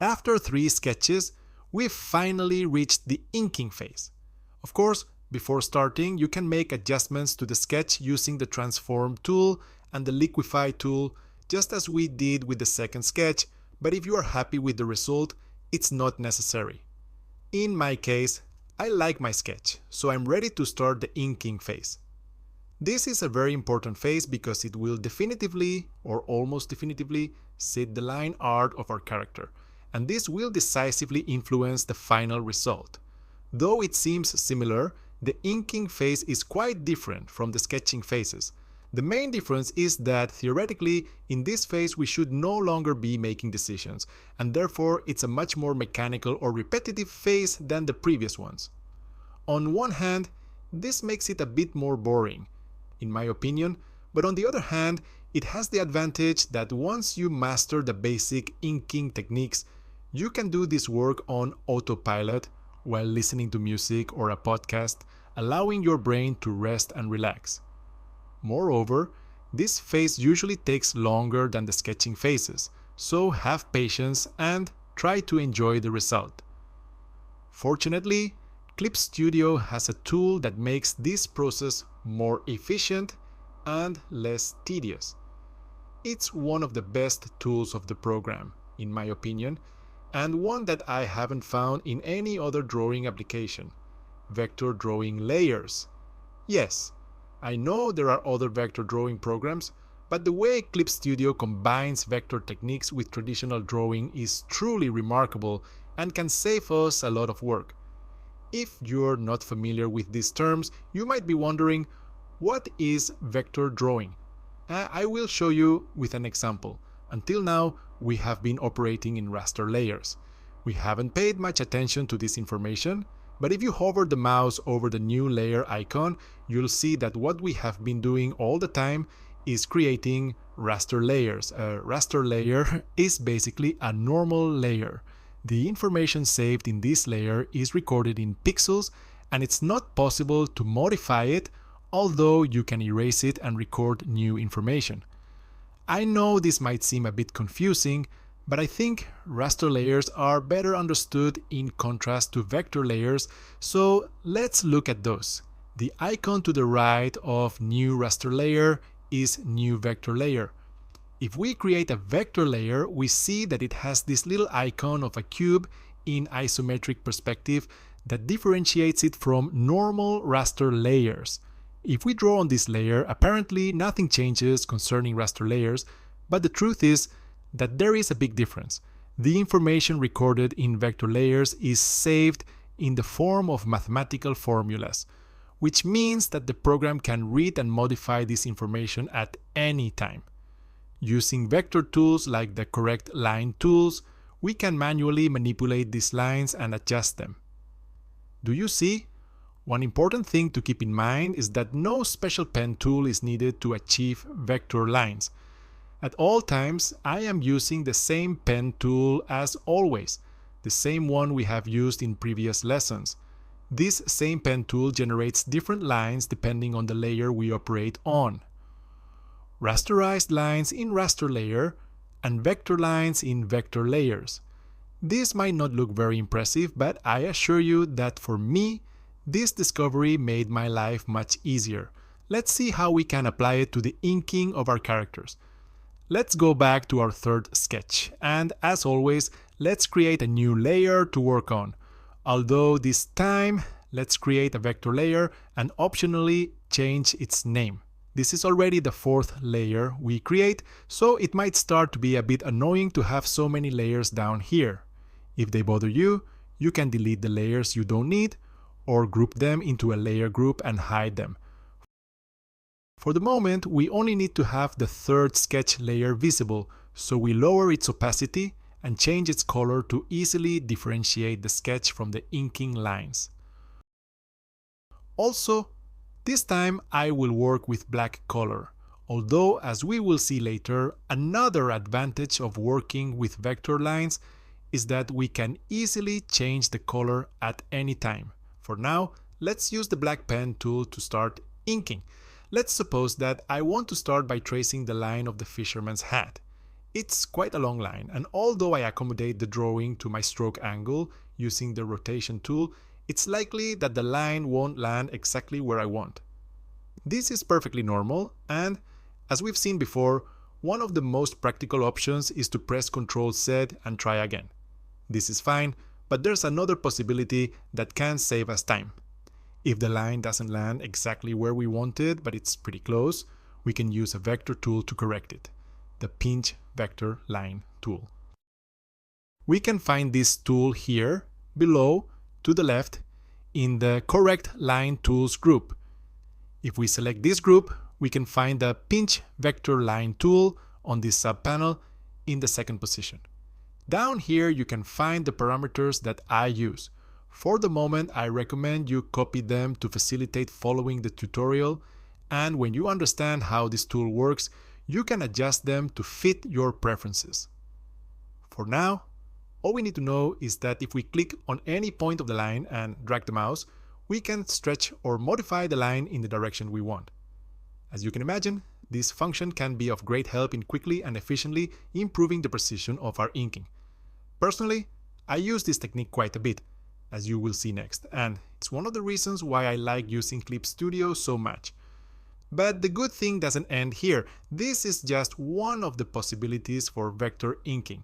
After 3 sketches, we've finally reached the inking phase. Of course, before starting, you can make adjustments to the sketch using the Transform tool and the Liquify tool, just as we did with the second sketch, but if you are happy with the result, it's not necessary. In my case, I like my sketch, so I'm ready to start the inking phase. This is a very important phase because it will definitively, or almost definitively, set the line art of our character, and this will decisively influence the final result. Though it seems similar, the inking phase is quite different from the sketching phases. The main difference is that theoretically, in this phase we should no longer be making decisions, and therefore it's a much more mechanical or repetitive phase than the previous ones. On one hand, this makes it a bit more boring, in my opinion, but on the other hand, it has the advantage that once you master the basic inking techniques, you can do this work on autopilot while listening to music or a podcast, allowing your brain to rest and relax. Moreover, this phase usually takes longer than the sketching phases, so have patience and try to enjoy the result. Fortunately, Clip Studio has a tool that makes this process more efficient and less tedious. It's one of the best tools of the program, in my opinion, and one that I haven't found in any other drawing application: Vector Drawing Layers. Yes, I know there are other vector drawing programs, but the way Clip Studio combines vector techniques with traditional drawing is truly remarkable and can save us a lot of work. If you're not familiar with these terms, you might be wondering, what is vector drawing? I will show you with an example. Until now, we have been operating in raster layers. We haven't paid much attention to this information, but if you hover the mouse over the new layer icon, you'll see that what we have been doing all the time is creating raster layers. A raster layer is basically a normal layer. The information saved in this layer is recorded in pixels, and it's not possible to modify it, although you can erase it and record new information. I know this might seem a bit confusing, but I think raster layers are better understood in contrast to vector layers, so let's look at those. The icon to the right of New Raster Layer is New Vector Layer. If we create a vector layer, we see that it has this little icon of a cube in isometric perspective that differentiates it from normal raster layers. If we draw on this layer, apparently nothing changes concerning raster layers, but the truth is that there is a big difference. The information recorded in vector layers is saved in the form of mathematical formulas, which means that the program can read and modify this information at any time. Using vector tools like the Correct Line tools, we can manually manipulate these lines and adjust them. Do you see? One important thing to keep in mind is that no special pen tool is needed to achieve vector lines. At all times, I am using the same pen tool as always, the same one we have used in previous lessons. This same pen tool generates different lines depending on the layer we operate on. Rasterized lines in raster layer and vector lines in vector layers. This might not look very impressive, but I assure you that for me, this discovery made my life much easier. Let's see how we can apply it to the inking of our characters. Let's go back to our third sketch, and as always, let's create a new layer to work on. Although this time, let's create a vector layer and optionally change its name. This is already the fourth layer we create, so it might start to be a bit annoying to have so many layers down here. If they bother you, you can delete the layers you don't need, or group them into a layer group and hide them. For the moment, we only need to have the third sketch layer visible, so we lower its opacity and change its color to easily differentiate the sketch from the inking lines. Also, this time I will work with black color, although as we will see later, another advantage of working with vector lines is that we can easily change the color at any time. For now, let's use the black pen tool to start inking. Let's suppose that I want to start by tracing the line of the fisherman's hat. It's quite a long line, and although I accommodate the drawing to my stroke angle using the rotation tool, it's likely that the line won't land exactly where I want. This is perfectly normal, and as we've seen before, one of the most practical options is to press Ctrl-Z and try again. This is fine, but there's another possibility that can save us time. If the line doesn't land exactly where we want it, but it's pretty close, we can use a vector tool to correct it, the Pinch Vector Line tool. We can find this tool here, below, to the left, in the Correct Line Tools group. If we select this group, we can find the Pinch Vector Line tool on this subpanel in the second position. Down here you can find the parameters that I use. For the moment, I recommend you copy them to facilitate following the tutorial, and when you understand how this tool works, you can adjust them to fit your preferences. For now, all we need to know is that if we click on any point of the line and drag the mouse, we can stretch or modify the line in the direction we want. As you can imagine, this function can be of great help in quickly and efficiently improving the precision of our inking. Personally, I use this technique quite a bit, as you will see next, and it's one of the reasons why I like using Clip Studio so much. But the good thing doesn't end here. This is just one of the possibilities for vector inking.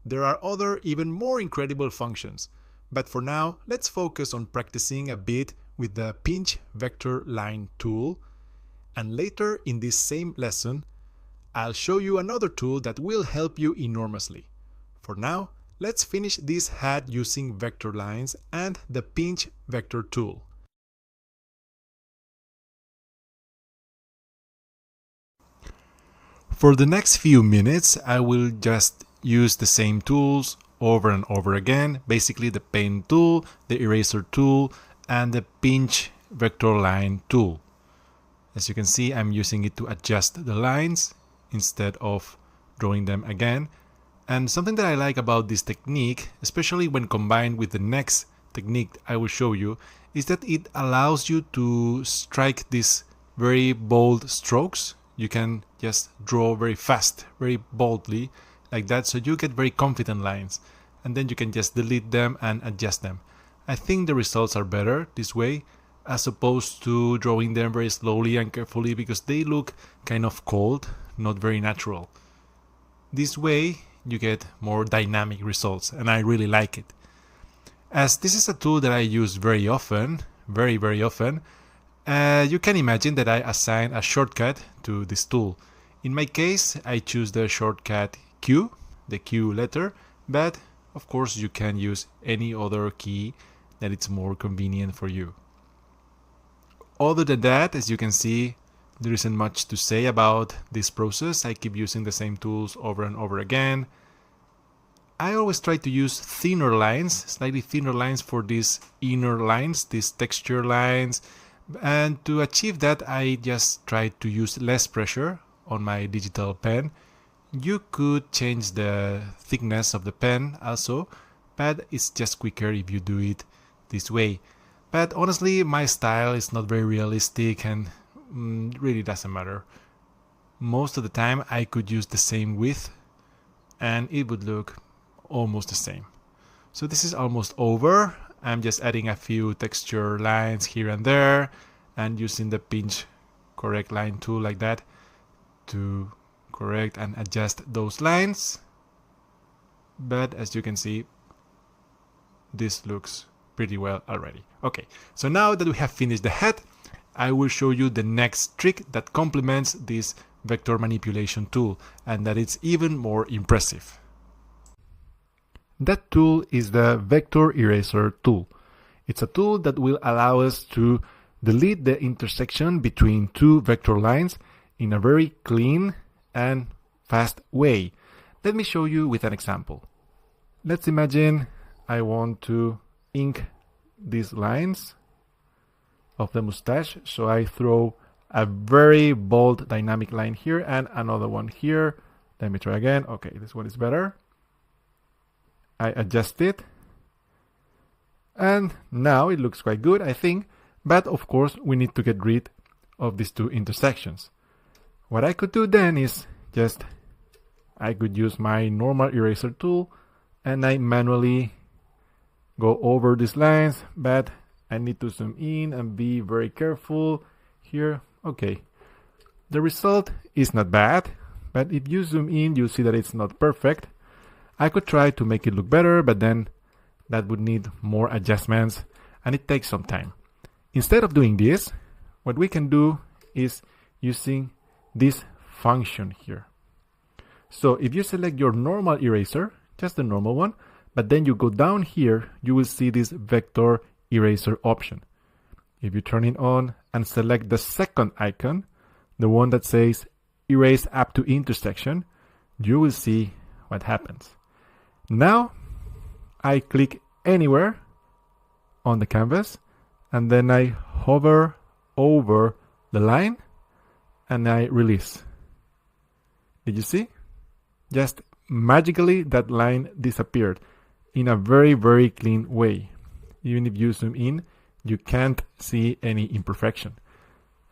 There are other, even more incredible functions, but for now, let's focus on practicing a bit with the Pinch Vector Line tool, and later in this same lesson, I'll show you another tool that will help you enormously. For now, let's finish this hat using vector lines and the Pinch Vector tool. For the next few minutes, I will just use the same tools over and over again, basically the pen tool, the eraser tool, and the Pinch Vector Line tool. As you can see, I'm using it to adjust the lines instead of drawing them again. And something that I like about this technique, especially when combined with the next technique I will show you, is that it allows you to strike these very bold strokes. You can just draw very fast, very boldly, like that, so you get very confident lines. And then you can just delete them and adjust them. I think the results are better this way, as opposed to drawing them very slowly and carefully, because they look kind of cold, not very natural. This way you get more dynamic results, and I really like it. As this is a tool that I use very often, very often, you can imagine that I assign a shortcut to this tool. In my case, I choose the shortcut Q, the Q letter, but of course you can use any other key that it's more convenient for you. Other than that, as you can see, there isn't much to say about this process. I keep using the same tools over and over again. I always try to use thinner lines, slightly thinner lines for these inner lines, these texture lines. And to achieve that, I just try to use less pressure on my digital pen. You could change the thickness of the pen also, but it's just quicker if you do it this way. But honestly, my style is not very realistic and really doesn't matter. Most of the time I could use the same width and it would look almost the same. So this is almost over. I'm just adding a few texture lines here and there and using the Pinch Correct Line tool like that to correct and adjust those lines. But as you can see, this looks pretty well already. Okay, so now that we have finished the head, I will show you the next trick that complements this vector manipulation tool, and that it's even more impressive. That tool is the Vector Eraser tool. It's a tool that will allow us to delete the intersection between two vector lines in a very clean and fast way. Let me show you with an example. Let's imagine I want to ink these lines of the mustache, so I throw a very bold dynamic line here and another one here. Let me try again. Okay, this one is better. I adjust it and now it looks quite good, I think, but of course we need to get rid of these two intersections. What I could do then is just I could use my normal eraser tool and I manually go over these lines, but I need to zoom in and be very careful here. Okay, the result is not bad, but if you zoom in, you see that it's not perfect. I could try to make it look better, but then that would need more adjustments and it takes some time. Instead of doing this, what we can do is using this function here. So if you select your normal eraser, just the normal one, but then you go down here, you will see this vector eraser option. If you turn it on and select the second icon, the one that says erase up to intersection, you will see what happens. Now I click anywhere on the canvas and then I hover over the line and I release. Did you see? Just magically that line disappeared in a very, very clean way. Even if you zoom in, you can't see any imperfection.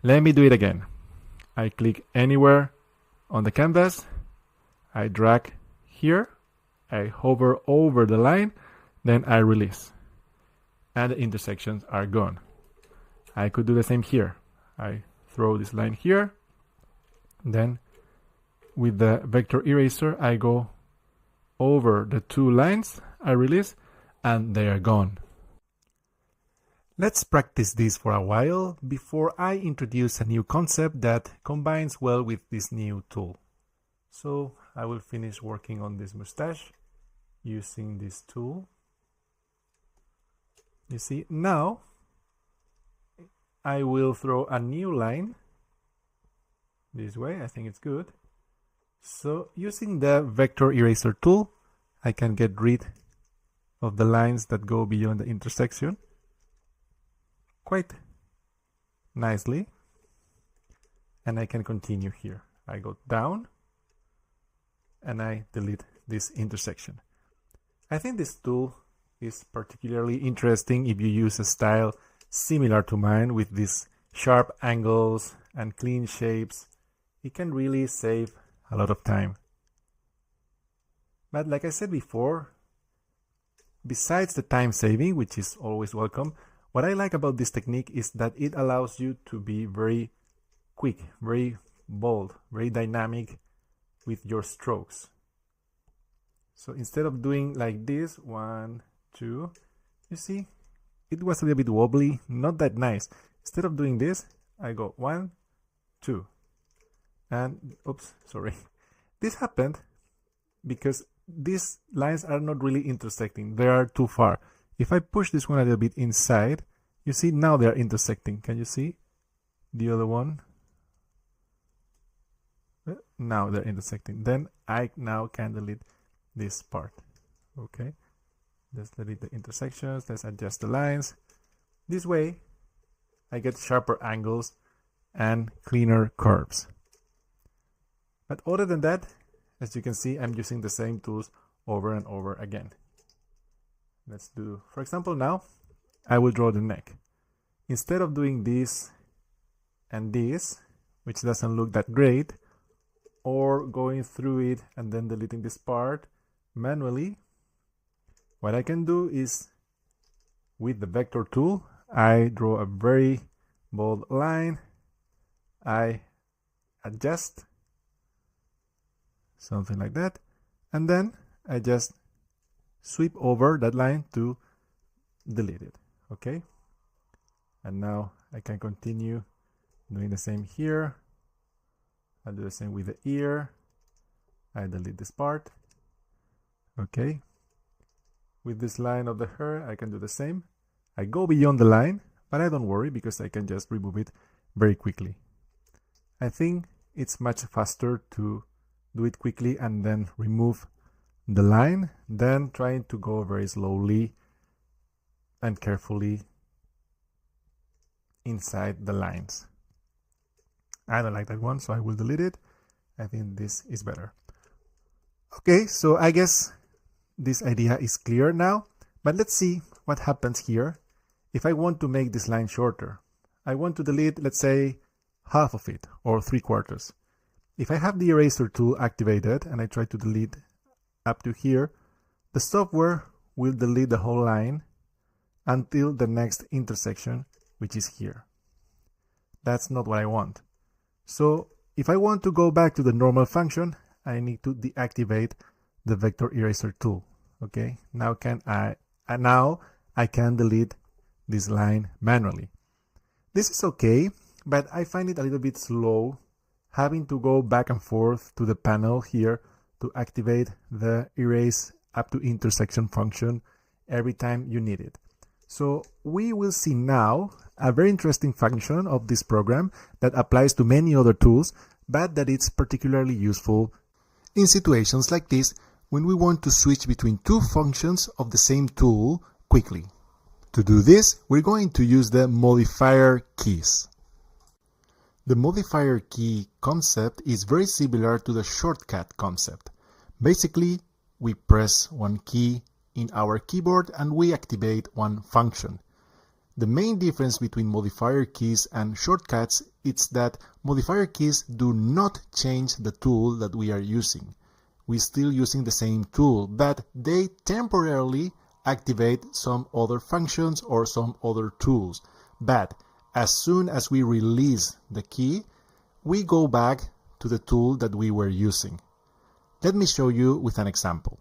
Let me do it again. I click anywhere on the canvas, I drag here, I hover over the line, then I release. And the intersections are gone. I could do the same here. I throw this line here, then with the vector eraser, I go over the two lines, I release, and they are gone. Let's practice this for a while before I introduce a new concept that combines well with this new tool. So I will finish working on this mustache using this tool. You see, now I will throw a new line this way. I think it's good. So using the vector eraser tool, I can get rid of the lines that go beyond the intersection quite nicely. And I can continue here. I go down and I delete this intersection. I think this tool is particularly interesting if you use a style similar to mine with these sharp angles and clean shapes. It can really save a lot of time. But like I said before, besides the time saving, which is always welcome, what I like about this technique is that it allows you to be very quick, very bold, very dynamic with your strokes. So instead of doing like this, 1, 2, you see, it was a little bit wobbly, not that nice. Instead of doing this, I go 1, 2. And, oops, sorry. This happened because these lines are not really intersecting. They are too far. If I push this one a little bit inside, you see now they are intersecting. Can you see the other one? Now they're intersecting. Then I now can delete this part. Okay. Let's delete the intersections. Let's adjust the lines. This way, I get sharper angles and cleaner curves. But other than that, as you can see, I'm using the same tools over and over again. Let's do, for example, now I will draw the neck. Instead of doing this and this, which doesn't look that great, or going through it and then deleting this part manually, what I can do is, with the vector tool, I draw a very bold line, I adjust, something like that, and then I just sweep over that line to delete it. Okay, and now I can continue doing the same here. I'll do the same with the ear. I delete this part. Okay, with this line of the hair I can do the same. I go beyond the line, but I don't worry because I can just remove it very quickly. I think it's much faster to do it quickly and then remove the line than trying to go very slowly and carefully inside the lines. I don't like that one, so I will delete it. I think this is better. Okay, so I guess this idea is clear now, but let's see what happens here if I want to make this line shorter. I want to delete, let's say, half of it or 3/4. if I have the eraser tool activated and I try to delete up to here, the software will delete the whole line until the next intersection, which is here. That's not what I want. So if I want to go back to the normal function, I need to deactivate the vector eraser tool. Okay, now I can delete this line manually. This is okay, but I find it a little bit slow having to go back and forth to the panel here to activate the erase up to intersection function every time you need it. So we will see now a very interesting function of this program that applies to many other tools, but that it's particularly useful in situations like this when we want to switch between two functions of the same tool quickly. To do this, we're going to use the modifier keys. The modifier key concept is very similar to the shortcut concept. Basically, we press one key in our keyboard and we activate one function. The main difference between modifier keys and shortcuts is that modifier keys do not change the tool that we are using. We're still using the same tool, but they temporarily activate some other functions or some other tools. But as soon as we release the key, we go back to the tool that we were using. Let me show you with an example.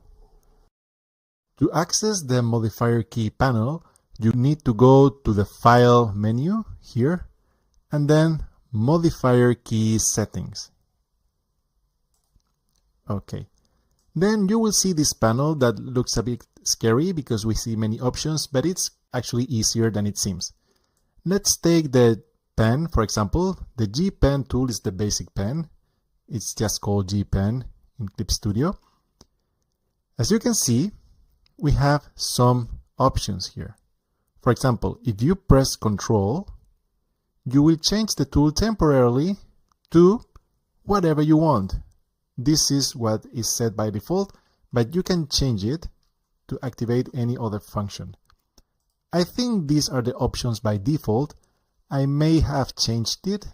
To access the modifier key panel, you need to go to the File menu here, and then Modifier Key Settings. Okay. Then you will see this panel that looks a bit scary because we see many options, but it's actually easier than it seems. Let's take the pen, for example. The G Pen tool is the basic pen. It's just called G Pen in Clip Studio. As you can see, we have some options here. For example, if you press Ctrl, you will change the tool temporarily to whatever you want. This is what is set by default, but you can change it to activate any other function. I think these are the options by default. I may have changed it,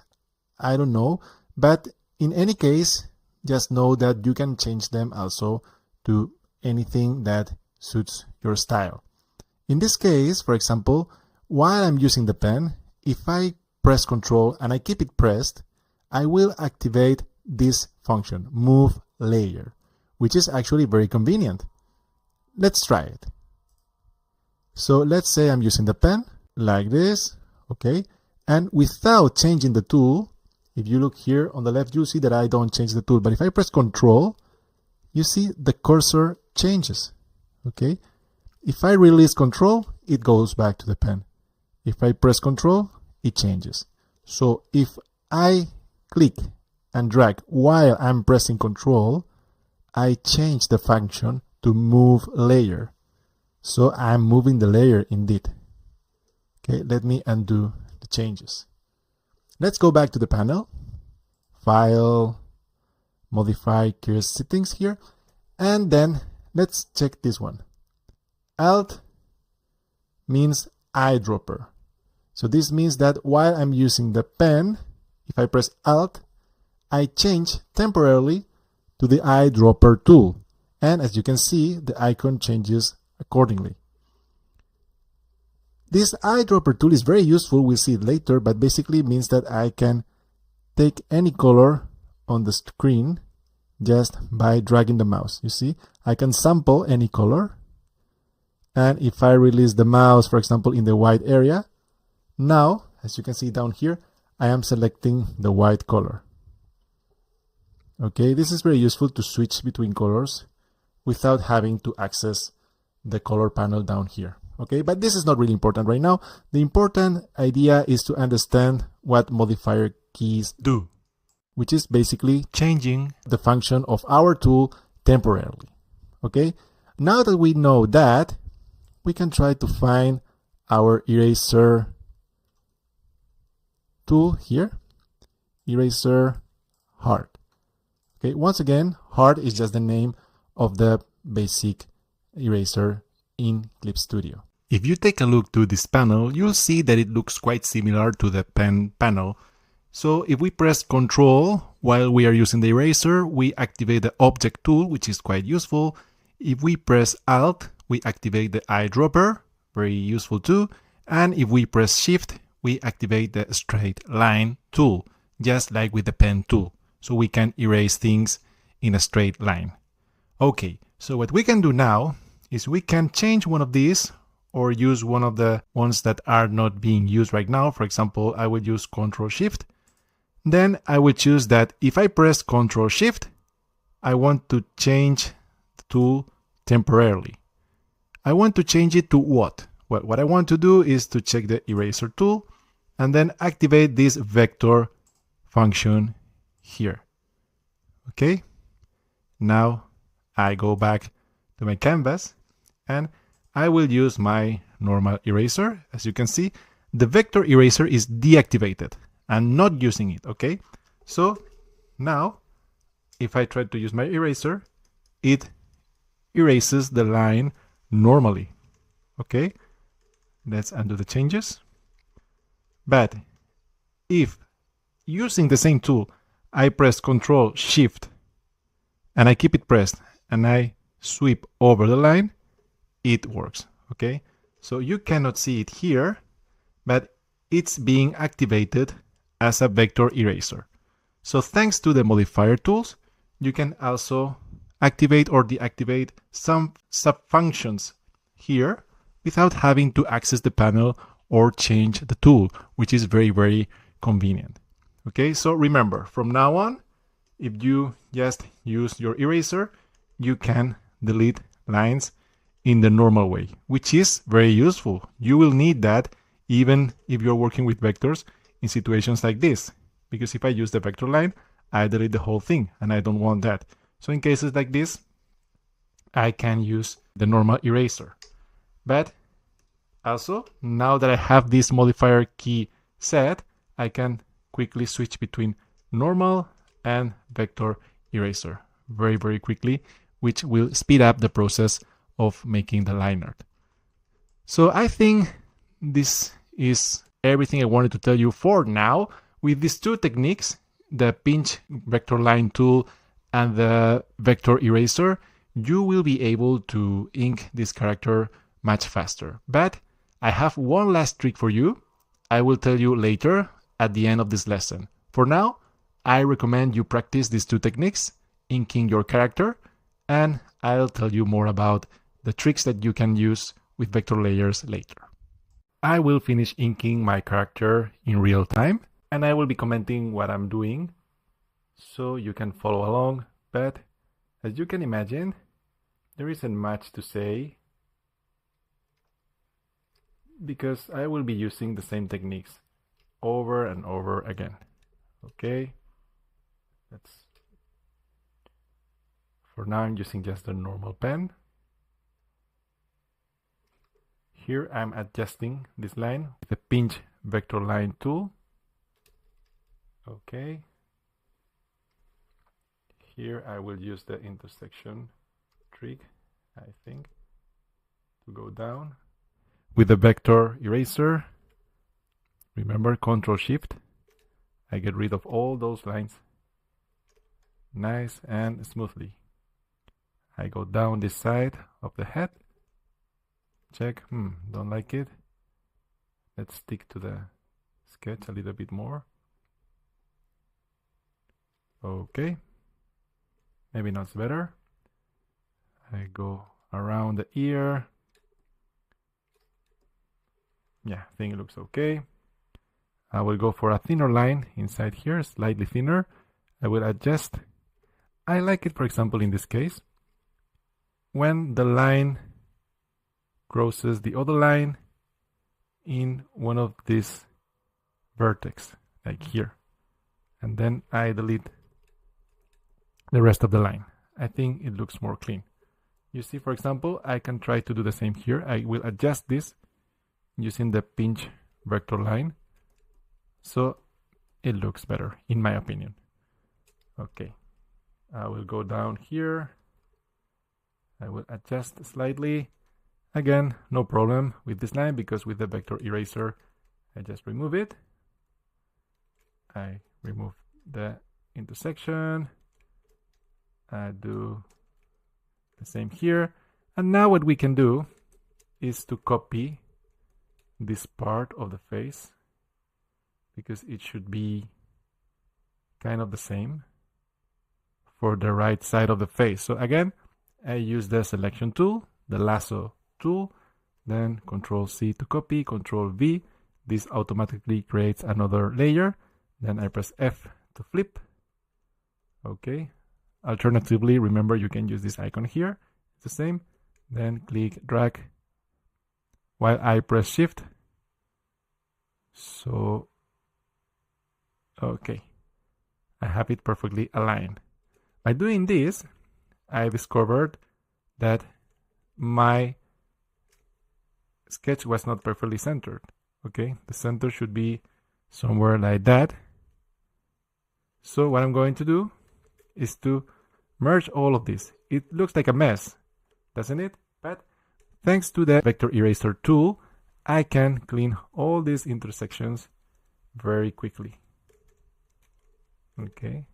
I don't know, but in any case, just know that you can change them also to anything that suits your style. In this case, for example, while I'm using the pen, if I press Ctrl and I keep it pressed, I will activate this function, Move Layer, which is actually very convenient. Let's try it. So let's say I'm using the pen like this, okay? And without changing the tool, if you look here on the left, you see that I don't change the tool. But if I press Ctrl, you see the cursor changes, okay? If I release Ctrl, it goes back to the pen. If I press Ctrl, it changes. So if I click and drag while I'm pressing Ctrl, I change the function to Move Layer. So I'm moving the layer indeed. Okay, let me undo the changes. Let's go back to the panel. File, Modify Key Settings here. And then let's check this one. Alt means eyedropper. So this means that while I'm using the pen, if I press Alt, I change temporarily to the eyedropper tool. And as you can see, the icon changes accordingly. This eyedropper tool is very useful, we'll see it later, but basically means that I can take any color on the screen just by dragging the mouse. You see, I can sample any color. And if I release the mouse, for example, in the white area, now, as you can see down here, I am selecting the white color. Okay, this is very useful to switch between colors without having to access the color panel down here. Okay, but this is not really important right now. The important idea is to understand what modifier keys do, which is basically changing the function of our tool temporarily. Okay, now that we know that, we can try to find our eraser tool here, eraser hard. Okay, once again, hard is just the name of the basic eraser in Clip Studio. If you take a look to this panel, you'll see that it looks quite similar to the pen panel. So if we press Control while we are using the eraser, we activate the Object tool, which is quite useful. If we press Alt, we activate the eyedropper, very useful too. And if we press Shift, we activate the Straight Line tool, just like with the Pen tool. So we can erase things in a straight line. Okay, so what we can do now is we can change one of these or use one of the ones that are not being used right now. For example, I would use Control Shift. Then I will choose that if I press Control Shift, I want to change the tool temporarily. I want to change it to what? Well, what I want to do is to check the eraser tool and then activate this vector function here. Okay, now I go back to my canvas and I will use my normal eraser. As you can see, the vector eraser is deactivated. I'm not using it, okay? So now, if I try to use my eraser, it erases the line normally, okay? Let's undo the changes. But if using the same tool, I press Control Shift and I keep it pressed and I sweep over the line, it works, okay? So you cannot see it here, but it's being activated as a vector eraser. So thanks to the modifier tools, you can also activate or deactivate some sub-functions here without having to access the panel or change the tool, which is very, very convenient. Okay, so remember, from now on, if you just use your eraser, you can delete lines in the normal way, which is very useful. You will need that even if you're working with vectors in situations like this, because if I use the vector line, I delete the whole thing and I don't want that. So in cases like this, I can use the normal eraser. But also, now that I have this modifier key set, I can quickly switch between normal and vector eraser very, very quickly, which will speed up the process of making the line art. So I think this is everything I wanted to tell you for now. With these two techniques, the pinch vector line tool and the vector eraser, you will be able to ink this character much faster. But I have one last trick for you. I will tell you later at the end of this lesson. For now, I recommend you practice these two techniques, inking your character, and I'll tell you more about the tricks that you can use with vector layers later. I will finish inking my character in real time, and I will be commenting what I'm doing so you can follow along. But as you can imagine, there isn't much to say because I will be using the same techniques over and over again. Okay, for now I'm using just the normal pen. Here I'm adjusting this line with the pinch vector line tool. Okay. Here I will use the intersection trick, I think, to go down. With the vector eraser, remember Control Shift, I get rid of all those lines. Nice and smoothly. I go down this side of the head. Check, don't like it. Let's stick to the sketch a little bit more. Okay, maybe not better. I go around the ear. Yeah, I think it looks okay. I will go for a thinner line inside here, slightly thinner. I will adjust. I like it, for example, in this case, when the line crosses the other line in one of these vertex, like here. And then I delete the rest of the line. I think it looks more clean. You see, for example, I can try to do the same here. I will adjust this using the pinch vector line, so it looks better, in my opinion. Okay, I will go down here. I will adjust slightly. Again, no problem with this line because with the vector eraser, I just remove it. I remove the intersection. I do the same here. And now what we can do is to copy this part of the face, because it should be kind of the same for the right side of the face. So again, I use the selection tool, the lasso tool, then Control C to copy, Control V. This automatically creates another layer. Then I press F to flip. Okay. Alternatively, remember you can use this icon here. It's the same. Then click drag while I press Shift. So, okay. I have it perfectly aligned. By doing this, I discovered that my sketch was not perfectly centered. Okay, the center should be somewhere like that. So what I'm going to do is to merge all of this. It looks like a mess, doesn't it? But thanks to the vector eraser tool, I can clean all these intersections very quickly. Okay.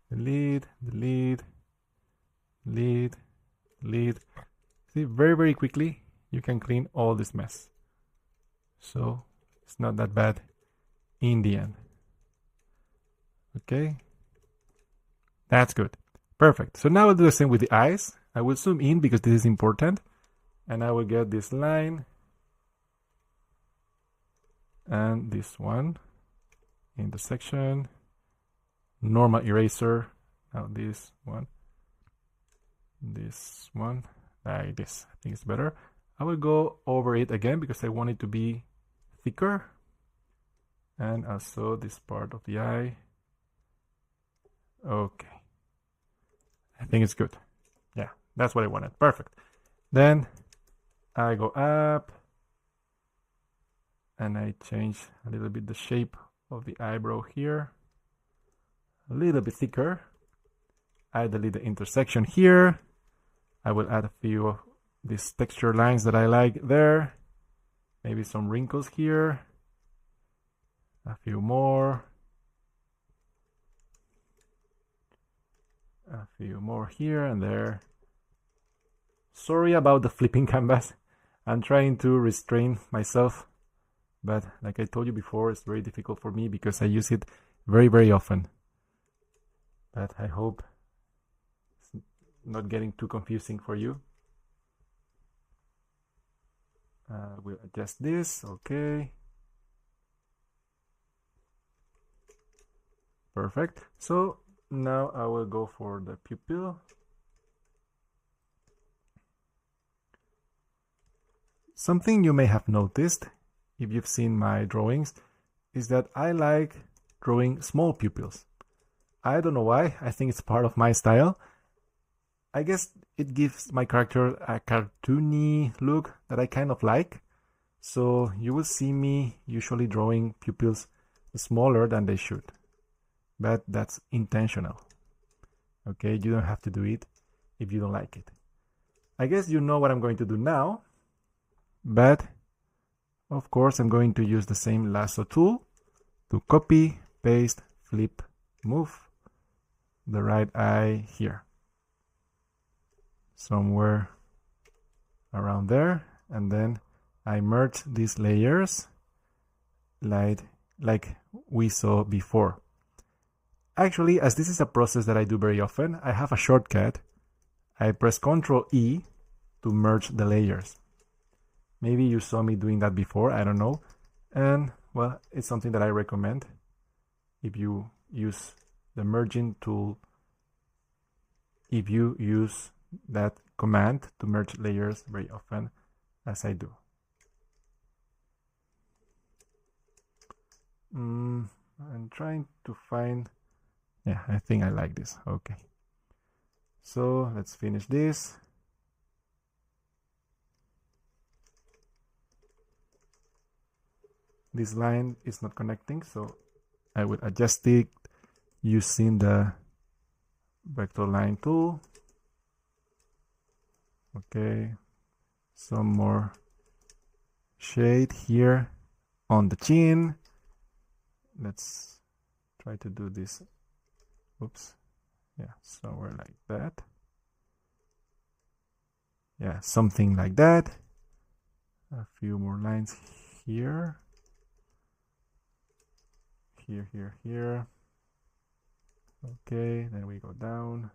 Delete, delete, delete, delete. See, very quickly you can clean all this mess. So it's not that bad in the end. Okay, that's good. Perfect. So now I'll do the same with the eyes. I will zoom in because this is important, and I will get this line and this one, intersection, normal eraser. Now this one, like this. I think it's better. I will go over it again because I want it to be thicker, and also this part of the eye. Okay, I think it's good. Yeah, that's what I wanted. Perfect. Then I go up and I change a little bit the shape of the eyebrow here, a little bit thicker. I delete the intersection here. I will add a few of these texture lines that I like there. Maybe some wrinkles here. A few more. A few more here and there. Sorry about the flipping canvas. I'm trying to restrain myself, but like I told you before, it's very difficult for me because I use it very often. But I hope it's not getting too confusing for you. We'll adjust this. Okay. Perfect. So now I will go for the pupil. Something you may have noticed if you've seen my drawings is that I like drawing small pupils. I don't know why. I think it's part of my style. I guess it gives my character a cartoony look that I kind of like. So you will see me usually drawing pupils smaller than they should. But that's intentional. Okay, you don't have to do it if you don't like it. I guess you know what I'm going to do now. But of course I'm going to use the same lasso tool to copy, paste, flip, move the right eye here. Somewhere around there, and then I merge these layers like we saw before. Actually, as this is a process that I do very often, I have a shortcut. I press Ctrl E to merge the layers. Maybe you saw me doing that before, I don't know. And well, it's something that I recommend if you use the merging tool, if you use that command to merge layers very often, as I do. I'm trying to find, yeah, I think I like this. Okay, so let's finish this. This line is not connecting, so I will adjust it using the vector line tool. Okay, some more shade here on the chin. Let's try to do this. Oops. Yeah, somewhere like that. Yeah, something like that. A few more lines here. Here. Okay, then we go down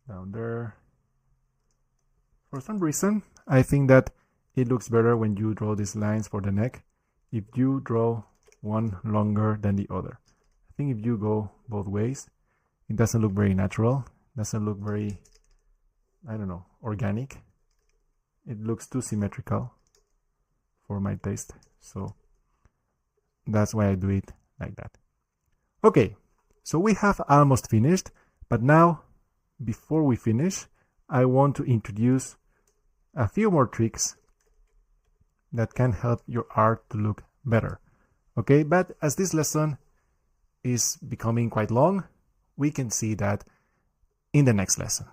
there. For some reason, I think that it looks better when you draw these lines for the neck if you draw one longer than the other. I think if you go both ways, it doesn't look very natural, doesn't look very, I don't know, organic. It looks too symmetrical for my taste, so that's why I do it like that. Okay, so we have almost finished, but now, before we finish, I want to introduce a few more tricks that can help your art to look better. Okay, but as this lesson is becoming quite long, we can see that in the next lesson.